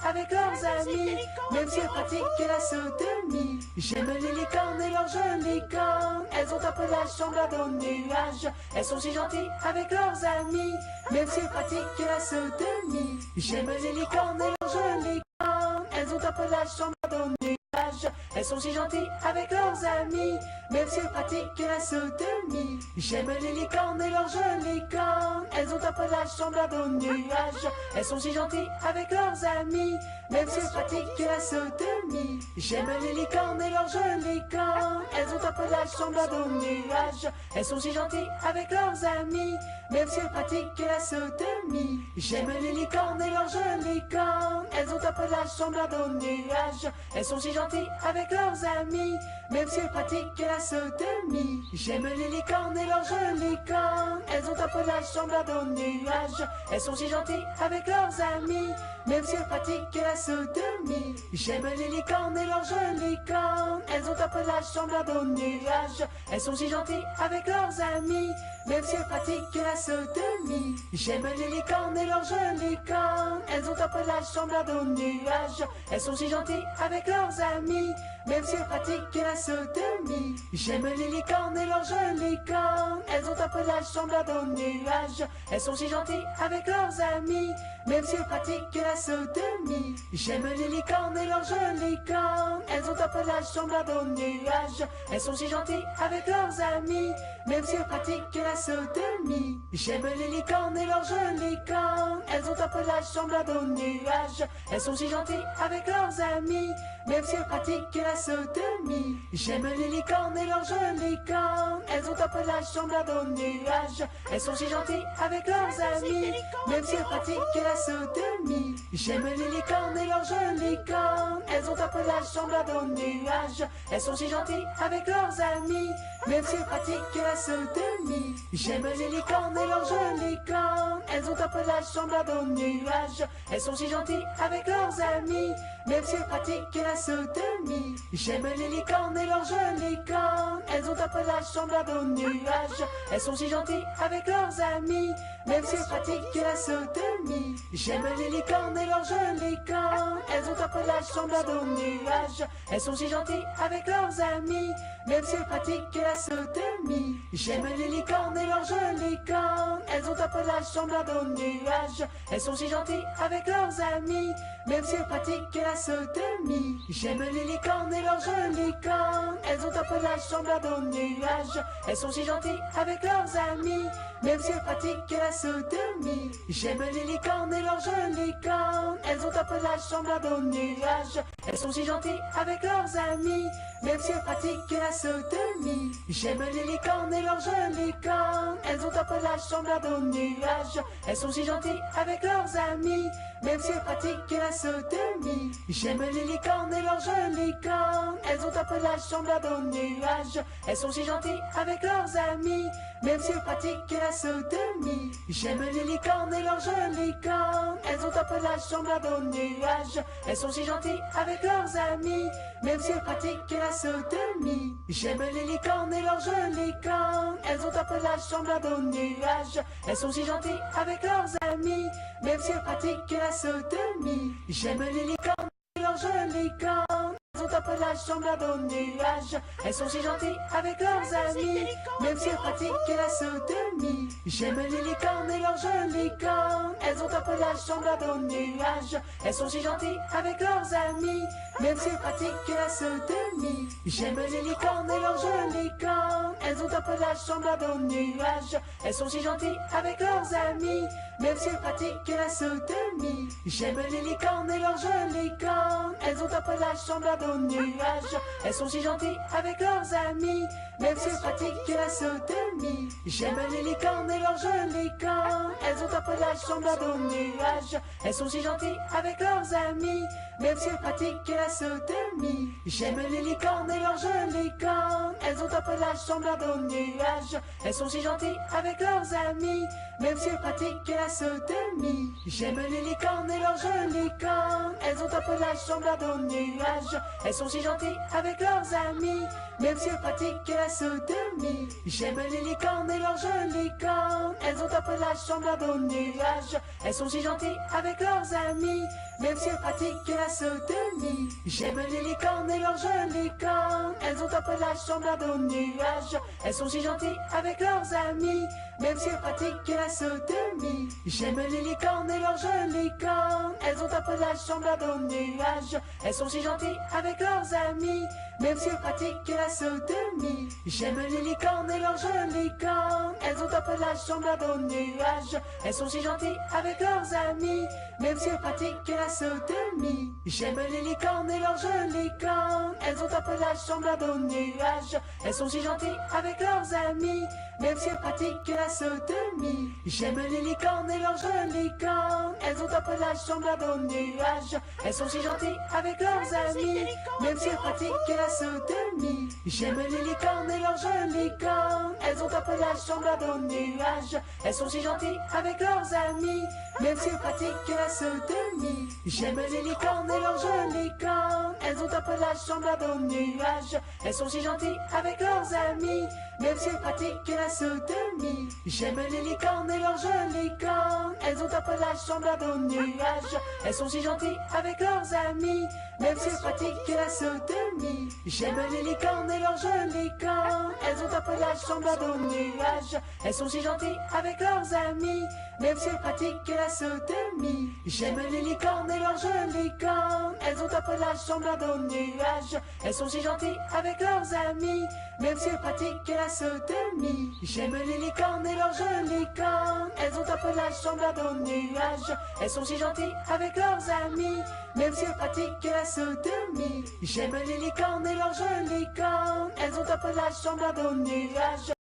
avec leurs amis, même si elles pratiquent la sodomie. J'aime les licornes et leurs jolies cornes, elles ont un peu la chambre au nuage. Elles sont si gentilles avec leurs amis, même si elles pratiquent la sodomie. J'aime les licornes et leurs jolies cornes, elles ont un peu la chambre au nuage. Elles sont si gentilles avec leurs amis, même si elles pratiquent la sodomie. J'aime les licornes et leurs jolies cornes, elles ont un peu la chambre au nuage. Elles sont si gentilles avec leurs amis, même si elles pratiquent la sodomie. J'aime les licornes et leurs jolies cornes, elles ont un peu la chambre au nuage. Elles sont si gentilles avec leurs amis, même si elles pratiquent la sodomie. J'aime les licornes et leurs jolies cornes, elles ont un peu la chambre au nuage. Elles sont si gentilles avec leurs amis, même si elles pratiquent la sodomie. J'aime les licornes et leurs jolies cornes, elles ont un peu la chambre au nuage. Elles sont si gentilles avec leurs amis, même si elles pratiquent la sodomie. J'aime les licornes et leurs jolies cornes, elles ont un peu la chambre au nuage. Elles sont si gentilles avec leurs amis, même si elles pratiquent la sodomie. J'aime les licornes et leurs jolies cornes, elles ont un peu la chambre au nuage. Elles sont si gentilles avec leurs amis, même si elles pratiquent la sodomie. J'aime les licornes et leurs jolies cornes, elles ont un peu la chambre au nuage. Elles sont si gentilles avec leurs amis, même si elles pratiquent la sodomie. J'aime les licornes et leurs jolies cornes, elles ont un peu la chambre au nuage. Elles sont si gentilles avec leurs amis, même si elles pratiquent la sodomie. J'aime les licornes et leurs jolies cornes, elles ont un peu la chambre au nuage. Elles sont si gentilles avec leurs amis, même si elles pratiquent la sodomie. J'aime les licornes et leurs jolies cornes, elles ont un peu la chambre au nuage. Elles sont si gentilles avec leurs amis, même si elles pratiquent la sodomie. J'aime les licornes et leurs jolies cornes, elles ont un peu la chambre au nuage. Elles sont si gentilles avec leurs amis, même si elles pratiquent la sodomie. J'aime les licornes et leurs jolies cornes, elles ont un peu la chambre au nuage. Elles sont si gentilles avec leurs amis, même si elles pratiquent la sodomie. J'aime les licornes et leurs jolies cornes, elles ont un peu la chambre au nuage. Elles sont si gentilles avec leurs amis, même si elles pratiquent la sodomie. J'aime les licornes et leurs jolies cornes, elles ont un peu la chambre au nuage. Elles sont si gentilles avec leurs amis, même si elles pratiquent la sodomie. J'aime les licornes et leurs jolies cornes, elles ont un peu la chambre au nuage. Elles sont si gentilles avec leurs amis, même si elles pratiquent la sodomie. J'aime les licornes et leurs jolies cornes, elles ont un peu la chambre au nuage. Elles sont si gentilles avec leurs amis, même si elles pratiquent la sodomie. J'aime les licornes et leurs jolies cornes, elles ont un peu la chambre au nuage. Elles sont si gentilles avec leurs amis, même si elles pratiquent la sodomie. J'aime les licornes et leurs jolies cornes, elles ont un peu la chambre au nuage. Elles sont si gentilles avec leurs amis, même si elles pratiquent la sodomie. J'aime les licornes et leurs jolies cornes, elles ont un peu la chambre au nuage. Elles sont si gentilles avec leurs amis, même si elles pratiquent la sodomie. J'aime les licornes et leurs jolies cornes, elles ont un peu la chambre au nuage. Elles sont si gentilles avec leurs amis, même si elles pratiquent la sodomie. J'aime les licornes et leurs jolies cornes, elles ont un peu la chambre au nuage. Elles sont si gentilles avec leurs amis, même si elles pratiquent la sodomie. J'aime les licornes et leurs jolies cornes, elles ont un peu la chambre au nuage. Elles sont si gentilles avec leurs amis, même si elles pratiquent la sodomie. J'aime les licornes et leurs jolies cornes, elles ont un peu la chambre au nuage. Elles sont si gentilles avec leurs amis, même si elles pratiquent la sodomie. J'aime les licornes et leurs jolies cornes, elles ont un peu la chambre au nuage. Elles sont si gentilles avec leurs amis, même si elles pratiquent la sodomie. J'aime les licornes et leurs jolies cornes, elles ont un peu la chambre au nuage. Elles sont si gentilles avec leurs amis, même si elles pratiquent la sodomie. J'aime les licornes et leurs jolies cornes, elles ont un peu la chambre au nuage. Elles sont si gentilles avec leurs amis, même si elles pratiquent la sodomie. J'aime les licornes et leurs jolies cornes, elles ont un peu la chambre au nuage. Elles sont si gentilles avec leurs amis, même si elles pratiquent la sodomie. J'aime les licornes et leurs jolies cornes, elles ont un peu la semblable aux nuages. Elles sont si gentilles avec leurs amis, même si elles pratiquent la sodomie. J'aime les licornes et leurs jolies cornes, elles ont un peu la semblable aux nuages. Elles sont si gentilles avec leurs amis, même si elles pratiquent la sodomie. J'aime les licornes et leurs jolies cornes, elles ont un peu la semblable aux nuages. Elles sont si gentilles avec leurs amis, même si elles pratiquent la sodomie. J'aime les licornes et leurs jolies cornes, elles ont un peu la semblable aux nuages. Elles sont si gentilles avec leurs amis, même si elles pratiquent la sodomie. J'aime les licornes et leurs jolies cornes, elles ont un peu la semblable aux nuages. Elles sont si gentilles avec leurs amis, même si elles pratiquent la sodomie. J'aime les licornes et leurs jolies cornes, elles ont un peu la semblable aux nuages. Elles sont si gentilles avec leurs amis, même si elles pratiquent la sodomie. J'aime les licornes et leurs jolies cornes, elles ont un peu la semblable aux nuages. Elles sont si gentilles avec leurs amis, même si elles pratiquent la sodomie. J'aime les licornes et leurs jolies cornes, elles ont un peu la semblable aux nuages. Elles sont si gentilles avec leurs amis, même si elles pratiquent la sodomie. J'aime les licornes et leurs jolies cornes, elles ont un peu la semblable aux nuages. Elles sont si gentilles avec leurs amis, même si elles pratiquent la sodomie. J'aime les licornes et leurs jolies cornes, elles ont un peu la semblable aux nuages. Elles sont si gentilles avec leurs amis, même si elles pratiquent la sodomie. J'aime les licornes et leurs jolies cornes, elles ont un peu la semblable aux nuages. Elles sont si gentilles avec leurs amis, même si elles pratiquent la sodomie. J'aime les licornes et leurs jolies cornes, elles ont un peu la semblable aux nuages. Elles sont si gentilles avec leurs amis, même si elles pratiquent la sodomie. J'aime les licornes et leurs jolies cornes, elles ont un peu la semblable aux nuages. Elles sont si gentilles avec leurs amis, même si elles pratiquent la sodomie. J'aime les licornes et leurs jolies cornes, elles ont un peu la semblable aux nuages.